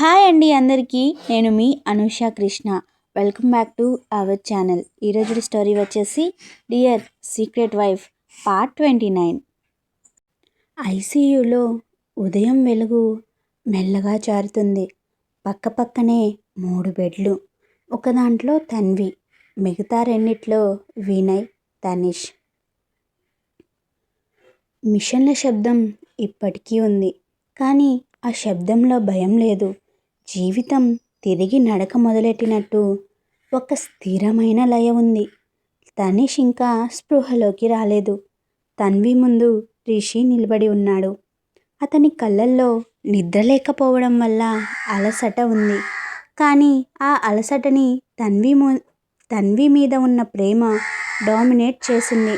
Hi అండి అందరికీ. నేను మీ Anusha Krishna. Welcome back to our channel. ఈరోజు స్టోరీ వచ్చేసి డియర్ సీక్రెట్ వైఫ్ పార్ట్ 29. ఐసీయూలో ఉదయం వెలుగు మెల్లగా జారుతుంది. పక్కపక్కనే 3 బెడ్లు. ఒక దాంట్లో తన్వి, మిగతా రెండిట్లో వినయ్, తనిష్. మిషన్ల శబ్దం ఇప్పటికీ ఉంది, కానీ ఆ శబ్దంలో భయం లేదు. జీవితం తిరిగి నడక మొదలెట్టినట్టు ఒక స్థిరమైన లయ ఉంది. తనిష్ ఇంకా స్పృహలోకి రాలేదు. తన్వి ముందు రిషి నిలబడి ఉన్నాడు. అతని కళ్ళల్లో నిద్ర లేకపోవడం వల్ల అలసట ఉంది, కానీ ఆ అలసటని తన్వి మీద ఉన్న ప్రేమ డామినేట్ చేసింది.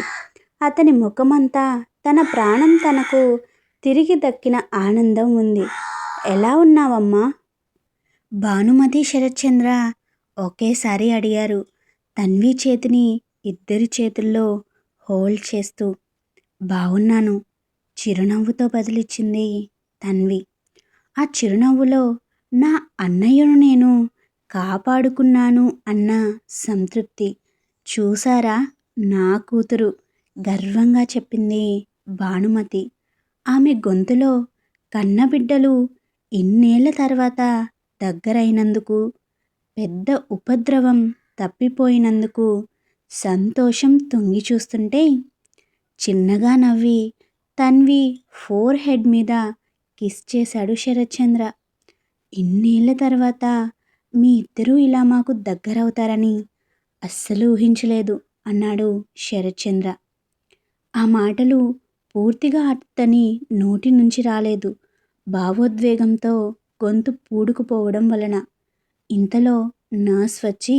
అతని ముఖమంతా తన ప్రాణం తనకు తిరిగి దక్కిన ఆనందం ఉంది. ఎలా ఉన్నావమ్మా? భానుమతి, శరత్చంద్ర ఒకేసారి అడిగారు, తన్వి చేతిని ఇద్దరి చేతుల్లో హోల్డ్ చేస్తూ. బాగున్నాను, చిరునవ్వుతో బదిలిచ్చింది తన్వి. ఆ చిరునవ్వులో నా అన్నయ్యను నేను కాపాడుకున్నాను అన్న సంతృప్తి. చూసారా, నా కూతురు, గర్వంగా చెప్పింది భానుమతి. ఆమె గొంతులో కన్నబిడ్డలు ఇన్నేళ్ల తర్వాత దగ్గరైనందుకు, పెద్ద ఉపద్రవం తప్పిపోయినందుకు సంతోషం తొంగి చూస్తుంటే, చిన్నగా నవ్వి తన్వి ఫోర్ హెడ్ మీద కిస్ చేశాడు శరత్చంద్ర. ఇన్నేళ్ల తర్వాత మీ ఇద్దరూ ఇలా మాకు దగ్గరవుతారని అస్సలు ఊహించలేదు అన్నాడు శరత్చంద్ర. ఆ మాటలు పూర్తిగా అతని నోటి నుంచి రాలేదు, భావోద్వేగంతో గొంతు పూడుకుపోవడం వలన. ఇంతలో నర్స్ వచ్చి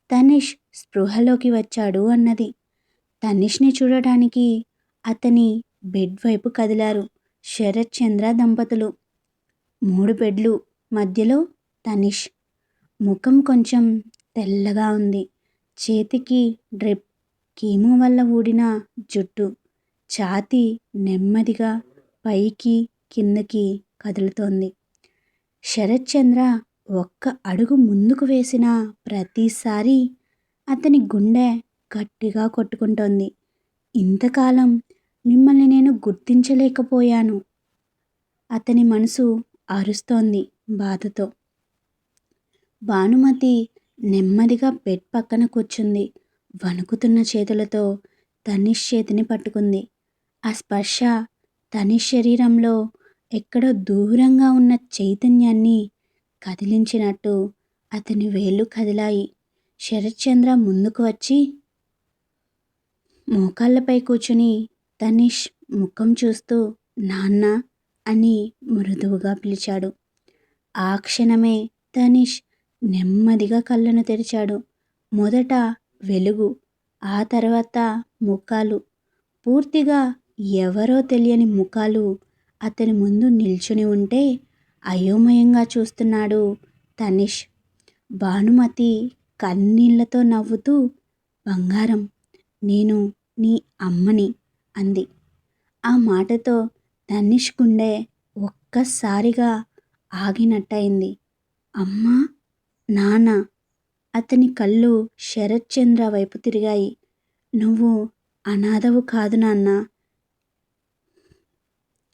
తనిష్ స్పృహలోకి వచ్చాడు అన్నది. తనిష్ని చూడటానికి అతని బెడ్ వైపు కదిలారు శరత్చంద్ర దంపతులు. 3 బెడ్లు మధ్యలో తనిష్. ముఖం కొంచెం తెల్లగా ఉంది. చేతికి డ్రిప్, కీమో వల్ల ఊడిన జుట్టు. ఛాతీ నెమ్మదిగా పైకి కిందకి కదులుతోంది. శరత్చంద్ర ఒక్క అడుగు ముందుకు వేసిన ప్రతిసారి అతని గుండె గట్టిగా కొట్టుకుంటోంది. ఇంతకాలం మిమ్మల్ని నేను గుర్తించలేకపోయాను. అతని మనసు అరుస్తోంది బాధతో. భానుమతి నెమ్మదిగా బెడ్ పక్కన కూర్చుంది. వణుకుతున్న చేతులతో తనిష్ చేతిని పట్టుకుంది. ఆ స్పర్శ తనిష్ శరీరంలో ఎక్కడో దూరంగా ఉన్న చైతన్యాన్ని కదిలించినట్టు అతని వేళ్ళు కదిలాయి. శరత్చంద్ర ముందుకు వచ్చి మోకాళ్ళపై కూర్చుని తనిష్ ముఖం చూస్తూ నాన్న అని మృదువుగా పిలిచాడు. ఆ క్షణమే తనిష్ నెమ్మదిగా కళ్ళను తెరిచాడు. మొదట వెలుగు, ఆ తర్వాత ముఖాలు. పూర్తిగా ఎవరో తెలియని ముఖాలు అతని ముందు నిల్చుని ఉంటే అయోమయంగా చూస్తున్నాడు తనిష్. భానుమతి కన్నీళ్లతో నవ్వుతూ, బంగారం, నేను నీ అమ్మని అంది. ఆ మాటతో తనిష్ గుండె ఒక్కసారిగా ఆగినట్టయింది. అమ్మా, నాన్న. అతని కళ్ళు శరత్చంద్ర వైపు తిరిగాయి. నువ్వు అనాథవు కాదు నాన్న.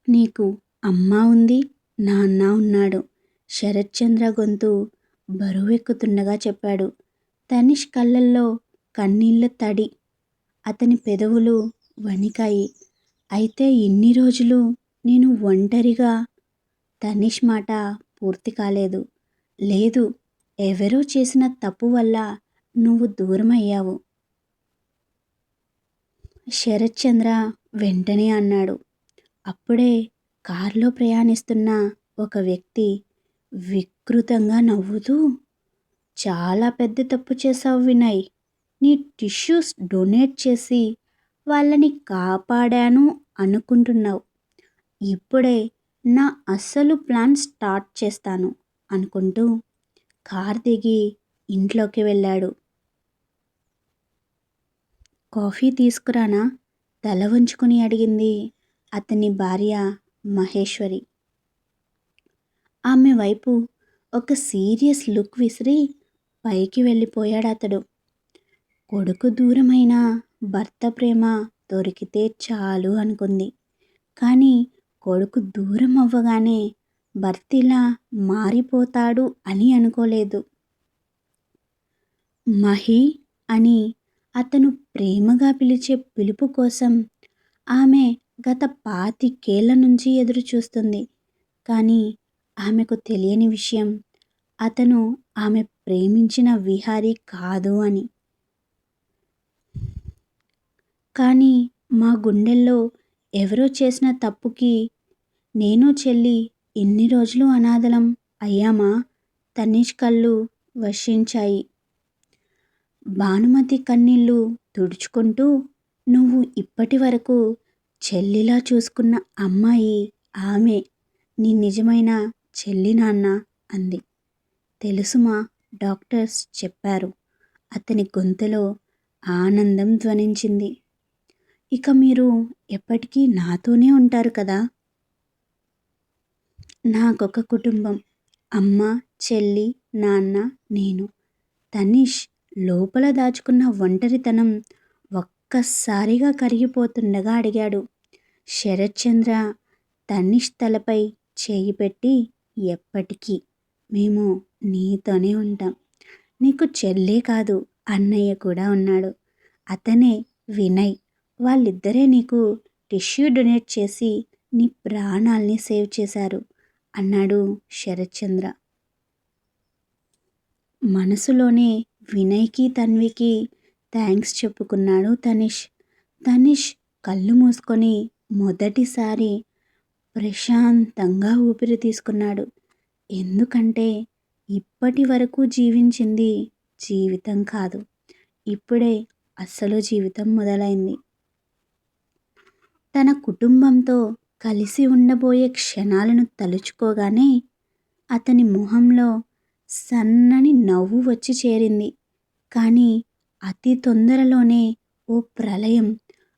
నీకు అమ్మ ఉంది, నాన్న ఉన్నాడు. శరత్చంద్ర గొంతు బరువెక్కుతుండగా చెప్పాడు. తనిష్ కళ్ళల్లో కన్నీళ్ల తడి. అతని పెదవులు వణికాయి. అయితే ఇన్ని రోజులు నేను ఒంటరిగా. తనిష్ మాట పూర్తి కాలేదు. లేదు, ఎవరో చేసిన తప్పు వల్ల నువ్వు దూరమయ్యావు. శరత్చంద్ర వెంటనే అన్నాడు. అప్పుడే కారులో ప్రయాణిస్తున్న ఒక వ్యక్తి వికృతంగా నవ్వుతూ, చాలా పెద్ద తప్పు చేశావు వినయ్. నీ టిష్యూస్ డొనేట్ చేసి వాళ్ళని కాపాడాను అనుకుంటున్నావు. ఇప్పుడే నా అసలు ప్లాన్ స్టార్ట్ చేస్తాను అనుకుంటూ కార్ దిగి ఇంట్లోకి వెళ్ళాడు. కాఫీ తీసుకురానా? తల వంచుకుని అడిగింది అతని భార్య మహేశ్వరి. ఆమె వైపు ఒక సీరియస్ లుక్ విసిరి పైకి వెళ్ళిపోయాడు అతడు. కొడుకు దూరమైన భర్త ప్రేమ దొరికితే చాలు అనుకుంది. కానీ కొడుకు దూరం అవ్వగానే భర్త ఇలా మారిపోతాడు అని అనుకోలేదు. మహి అని అతను ప్రేమగా పిలిచే పిలుపు కోసం ఆమె గత 25 ఏళ్ల నుంచి ఎదురు చూస్తుంది. కానీ ఆమెకు తెలియని విషయం, అతను ఆమె ప్రేమించిన విహారీ కాదు అని. కానీ మా గుండెల్లో ఎవరో చేసిన తప్పుకి నేను చెల్లి ఇన్ని రోజులు అనాథలం అయ్యామా? తనీష్ కళ్ళు వర్షించాయి. భానుమతి కన్నీళ్లు తుడుచుకుంటూ, నువ్వు ఇప్పటి వరకు చెల్లిలా చూసుకున్న అమ్మాయి ఆమె నీ నిజమైన చెల్లి నాన్న అంది. తెలుసుమా, డాక్టర్స్ చెప్పారు. అతని గొంతులో ఆనందం ధ్వనించింది. ఇక మీరు ఎప్పటికీ నాతోనే ఉంటారు కదా? నాకొక కుటుంబం, అమ్మ, చెల్లి, నాన్న, నేను. తనీష్ లోపల దాచుకున్న ఒంటరితనం ఒక్కసారిగా కరిగిపోతుండగా అడిగాడు. శరత్చంద్ర తనీష్ తలపై చేయి పెట్టి, ఎప్పటికీ మేము నీతోనే ఉంటాం. నీకు చెల్లే కాదు, అన్నయ్య కూడా ఉన్నాడు. అతనే వినయ్. వాళ్ళిద్దరే నీకు టిష్యూ డొనేట్ చేసి నీ ప్రాణాల్ని సేవ్ చేశారు అన్నాడు శరత్చంద్ర. మనసులోనే వినయ్కి తన్వికి థ్యాంక్స్ చెప్పుకున్నాడు తనీష్. తనీష్ కళ్ళు మూసుకొని మొదటిసారి ప్రశాంతంగా ఊపిరి తీసుకున్నాడు. ఎందుకంటే ఇప్పటి వరకు జీవించింది జీవితం కాదు, ఇప్పుడే అసలు జీవితం మొదలైంది. తన కుటుంబంతో కలిసి ఉండబోయే క్షణాలను తలుచుకోగానే అతని మొహంలో సన్నని నవ్వు వచ్చి చేరింది. కానీ అతి తొందరలోనే ఓ ప్రళయం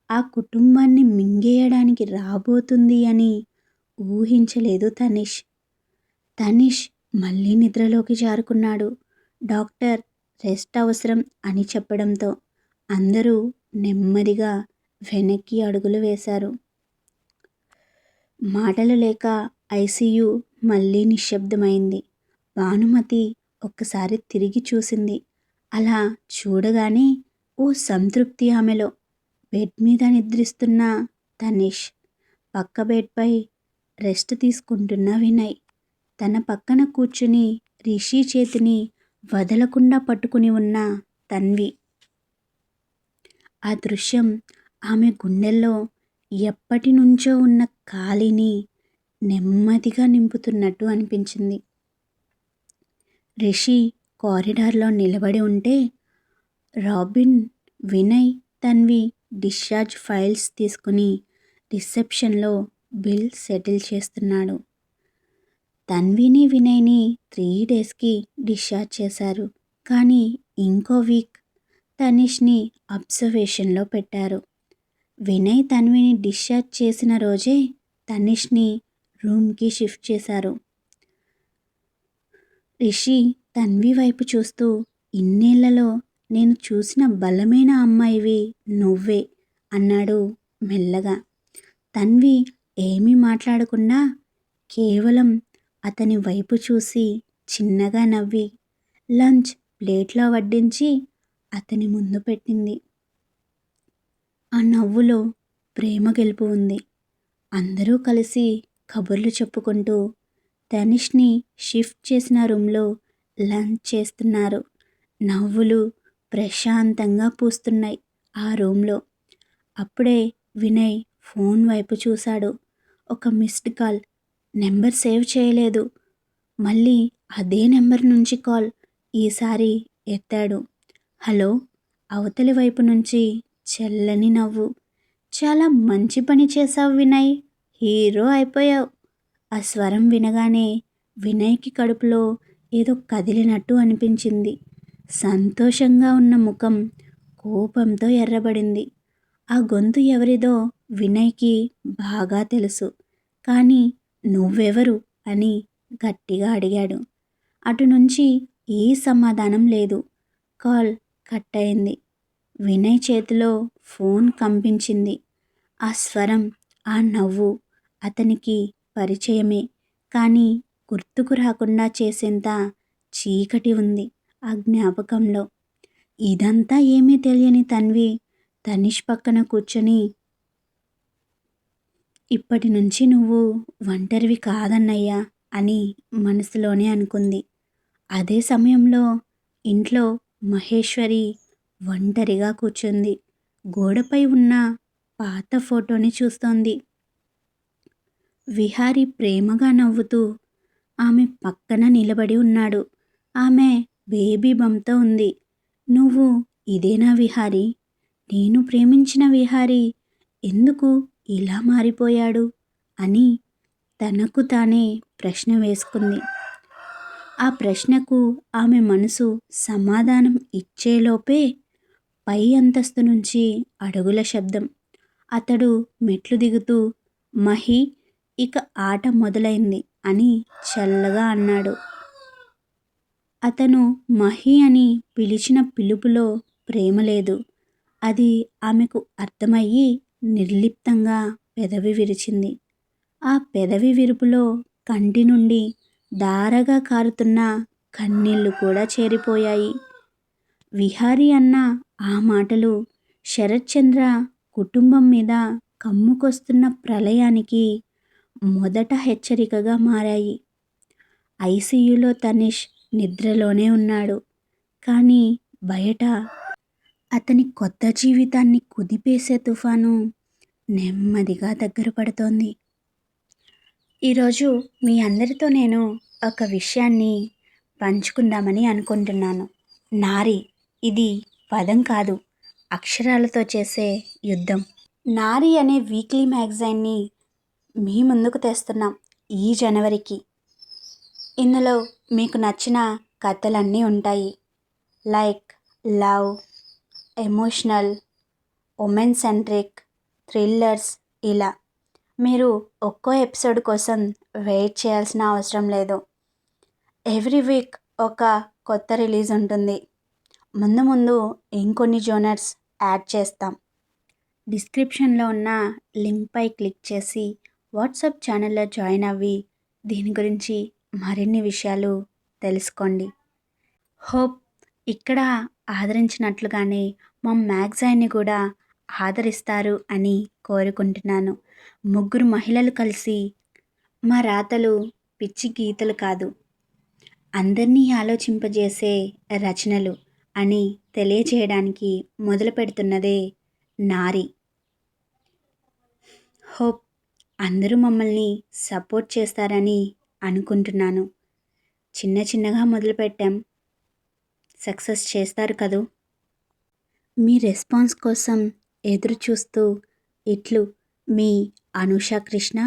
ఆ కుటుంబాన్ని మింగేయడానికి రాబోతుంది అని ఊహించలేదు తనీష్. తనీష్ మళ్ళీ నిద్రలోకి జారుకున్నాడు. డాక్టర్ రెస్ట్ అవసరం అని చెప్పడంతో అందరూ నెమ్మదిగా వెనక్కి అడుగులు వేశారు. మాటలు లేక ఐసీయూ మళ్ళీ నిశ్శబ్దమైంది. భానుమతి ఒక్కసారి తిరిగి చూసింది. అలా చూడగానే ఓ సంతృప్తి ఆమెలో. బెడ్ మీద నిద్రిస్తున్న తనీష్, పక్క బెడ్పై రెస్ట్ తీసుకుంటున్న వినయ్, తన పక్కన కూర్చుని రిషి చేతిని వదలకుండా పట్టుకుని ఉన్న తన్వి. ఆ దృశ్యం ఆమె గుండెల్లో ఎప్పటి నుంచో ఉన్న ఖాళీని నెమ్మదిగా నింపుతున్నట్టు అనిపించింది. రిషి కారిడార్లో నిలబడి ఉంటే robin, Vinay, Tanvi discharge files తీసుకుని రిసెప్షన్లో బిల్ సెటిల్ చేస్తున్నాడు. తన్విని, వినయ్ని 3 డేస్కి డిశ్చార్జ్ చేశారు. కానీ ఇంకో వీక్ తనీష్ని అబ్జర్వేషన్లో పెట్టారు. వినయ్ తన్విని డిశ్చార్జ్ చేసిన రోజే తనీష్ని రూమ్కి షిఫ్ట్ చేశారు. రిషి తన్వి వైపు చూస్తూ, ఇన్నేళ్లలో నేను చూసిన బలమైన అమ్మాయివి నువ్వే అన్నాడు మెల్లగా. తన్వి ఏమీ మాట్లాడకుండా కేవలం అతని వైపు చూసి చిన్నగా నవ్వి లంచ్ ప్లేట్లో వడ్డించి అతని ముందు పెట్టింది. ఆ నవ్వులో ప్రేమ గెలుపు ఉంది. అందరూ కలిసి కబుర్లు చెప్పుకుంటూ తనీష్ని షిఫ్ట్ చేసిన రూమ్లో లంచ్ చేస్తున్నారు. నవ్వులు ప్రశాంతంగా పూస్తున్నాయి ఆ రూమ్లో. అప్పుడే వినయ్ ఫోన్ వైపు చూశాడు. ఒక మిస్డ్ కాల్. నెంబర్ సేవ్ చేయలేదు. మళ్ళీ అదే నెంబర్ నుంచి కాల్. ఈసారి ఎత్తాడు. హలో. అవతలి వైపు నుంచి చల్లని నవ్వు. చాలా మంచి పని చేశావు వినయ్, హీరో అయిపోయావు. ఆ స్వరం వినగానే వినయ్కి కడుపులో ఏదో కదిలినట్టు అనిపించింది. సంతోషంగా ఉన్న ముఖం కోపంతో ఎర్రబడింది. ఆ గొంతు ఎవరిదో వినయ్కి బాగా తెలుసు. కానీ నువ్వెవరు అని గట్టిగా అడిగాడు. అటు నుంచి ఏ సమాధానం లేదు. కాల్ కట్ అయింది. వినయ్ చేతిలో ఫోన్ కంపించింది. ఆ స్వరం, ఆ నవ్వు అతనికి పరిచయమే, కానీ గుర్తుకు రాకుండా చేసేంత చీకటి ఉంది ఆ జ్ఞాపకంలో. ఇదంతా ఏమీ తెలియని తన్వి తనిష్ పక్కన కూర్చొని, ఇప్పటి నుంచి నువ్వు ఒంటరివి కాదన్నయ్యా అని మనసులోనే అనుకుంది. అదే సమయంలో ఇంట్లో మహేశ్వరి ఒంటరిగా కూర్చుంది. గోడపై ఉన్న పాత ఫోటోని చూస్తోంది. విహారీ ప్రేమగా నవ్వుతూ ఆమె పక్కన నిలబడి ఉన్నాడు. ఆమె బేబీ బంతో ఉంది. నువ్వు ఇదేనా విహారీ? నేను ప్రేమించిన విహారీ ఎందుకు ఇలా మారిపోయాడు అని తనకు తానే ప్రశ్న వేసుకుంది. ఆ ప్రశ్నకు ఆమె మనసు సమాధానం ఇచ్చేలోపే పై అంతస్తు నుంచి అడుగుల శబ్దం. అతడు మెట్లు దిగుతూ, మహి, ఇక ఆట మొదలైంది అని చల్లగా అన్నాడు. అతను మహి అని పిలిచిన పిలుపులో ప్రేమ లేదు. అది ఆమెకు అర్థమయ్యి నిర్లిప్తంగా పెదవి విరిచింది. ఆ పెదవి విరుపులో కంటి నుండి ధారగా కారుతున్న కన్నీళ్లు కూడా చేరిపోయాయి. విహారీ అన్న ఆ మాటలు శరత్చంద్ర కుటుంబం మీద కమ్ముకొస్తున్న ప్రళయానికి మొదట హెచ్చరికగా మారాయి. ఐసీయూలో తనిష్ నిద్రలోనే ఉన్నాడు. కానీ బయట అతని కొత్త జీవితాన్ని కుదిపేసే తుఫాను నెమ్మదిగా దగ్గర పడుతోంది. ఈరోజు మీ అందరితో నేను ఒక విషయాన్ని పంచుకుందామని అనుకుంటున్నాను. నారి, ఇది పదం కాదు, అక్షరాలతో చేసే యుద్ధం. నారి అనే వీక్లీ మ్యాగజైన్ని మీ ముందుకు తెస్తున్నాం ఈ జనవరికి. ఇందులో మీకు నచ్చిన కథలన్నీ ఉంటాయి. Like love, emotional, women centric, thrillers. ఇలా మీరు ఒక్కో ఎపిసోడ్ కోసం వెయిట్ చేయాల్సిన అవసరం లేదు. ఎవ్రీ వీక్ ఒక కొత్త రిలీజ్ ఉంటుంది. ముందు ముందు ఇంకొన్ని జోనర్స్ యాడ్ చేస్తాం. డిస్క్రిప్షన్లో ఉన్న లింక్పై క్లిక్ చేసి వాట్సాప్ ఛానల్లో జాయిన్ అవ్వి దీని గురించి మరిన్ని విషయాలు తెలుసుకోండి. హోప్ ఇక్కడ ఆదరించినట్లుగానే మా మ్యాగజైన్ని కూడా ఆదరిస్తారు అని కోరుకుంటున్నాను. ముగ్గురు మహిళలు కలిసి మా రాతలు పిచ్చి గీతలు కాదు, అందరినీ ఆలోచింపజేసే రచనలు అని తెలియజేయడానికి మొదలు పెడుతున్నదే నారి. హోప్ అందరూ మమ్మల్ని సపోర్ట్ చేస్తారని అనుకుంటున్నాను. చిన్న చిన్నగా మొదలుపెట్టాం, సక్సెస్ చేస్తారు కదూ. మీ రెస్పాన్స్ కోసం ఎదురు చూస్తూ ఇట్లు మీ అనూష కృష్ణ,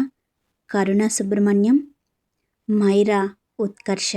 కరుణ సుబ్రహ్మణ్యం, మైరా ఉత్కర్ష.